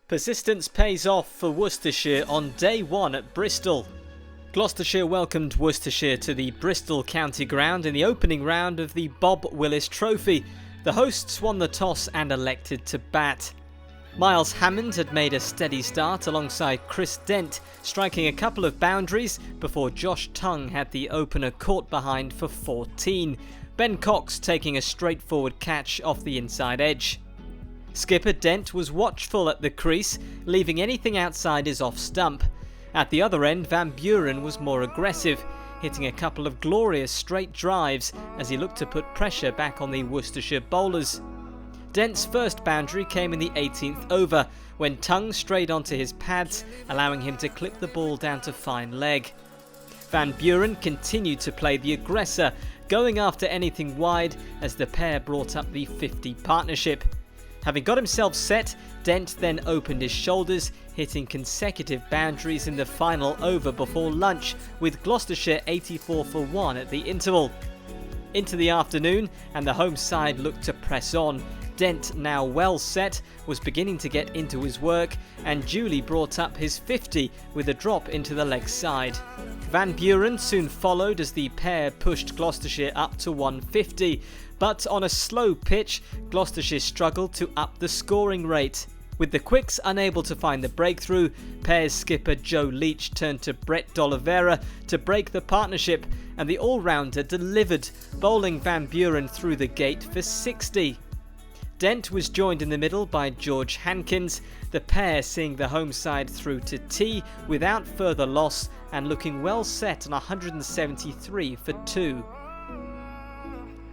Persistence pays off for Worcestershire on day one at Bristol. Gloucestershire welcomed Worcestershire to the Bristol County Ground in the opening round of the Bob Willis Trophy. The hosts won the toss and elected to bat. Miles Hammond had made a steady start alongside Dent, striking a couple of boundaries before Josh Tongue had the opener caught behind for 14. Ben Cox taking a straightforward catch off the inside edge. Skipper Dent was watchful at the crease, leaving anything outside his off stump. At the other end, Van Buuren was more aggressive, hitting a couple of glorious straight drives as he looked to put pressure back on the Worcestershire bowlers. Dent's first boundary came in the 18th over, when Tongue strayed onto his pads, allowing him to clip the ball down to fine leg. Van Buuren continued to play the aggressor, going after anything wide as the pair brought up the 50 partnership. Having got himself set, Dent then opened his shoulders, hitting consecutive boundaries in the final over before lunch, with Gloucestershire 84 for 1 at the interval. Into the afternoon, and the home side looked to press on. Dent, now well set, was beginning to get into his work and duly brought up his 50 with a drop into the leg side. Van Buuren soon followed as the pair pushed Gloucestershire up to 150, but on a slow pitch, Gloucestershire struggled to up the scoring rate. With the quicks unable to find the breakthrough, pairs skipper Joe Leach turned to Brett D'Oliveira to break the partnership, and the all-rounder delivered, bowling Van Buuren through the gate for 60. Dent was joined in the middle by George Hankins, the pair seeing the home side through to tea without further loss and looking well set on 173 for 2.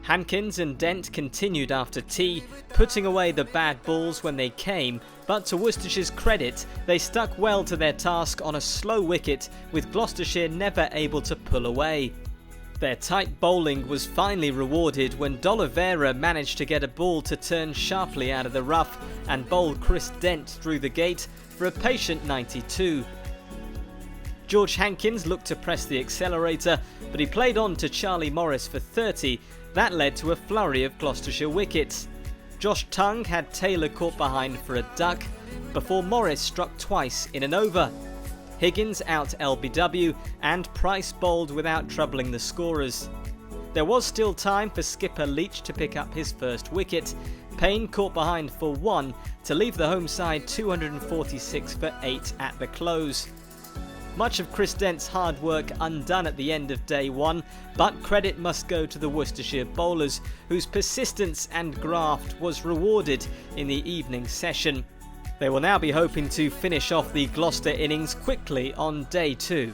Hankins and Dent continued after tea, putting away the bad balls when they came, but to Worcestershire's credit, they stuck well to their task on a slow wicket, with Gloucestershire never able to pull away. Their tight bowling was finally rewarded when D'Oliveira managed to get a ball to turn sharply out of the rough and bowl Dent through the gate for a patient 92. George Hankins looked to press the accelerator, but he played on to Charlie Morris for 30. That led to a flurry of Gloucestershire wickets. Josh Tongue had Taylor caught behind for a duck, before Morris struck twice in an over. Higgins out LBW and Price bowled without troubling the scorers. There was still time for skipper Leach to pick up his first wicket. Payne caught behind for 1 to leave the home side 246 for 8 at the close. Much of Dent's hard work undone at the end of day one, but credit must go to the Worcestershire bowlers, whose persistence and graft was rewarded in the evening session. They will now be hoping to finish off the Gloucester innings quickly on day 2.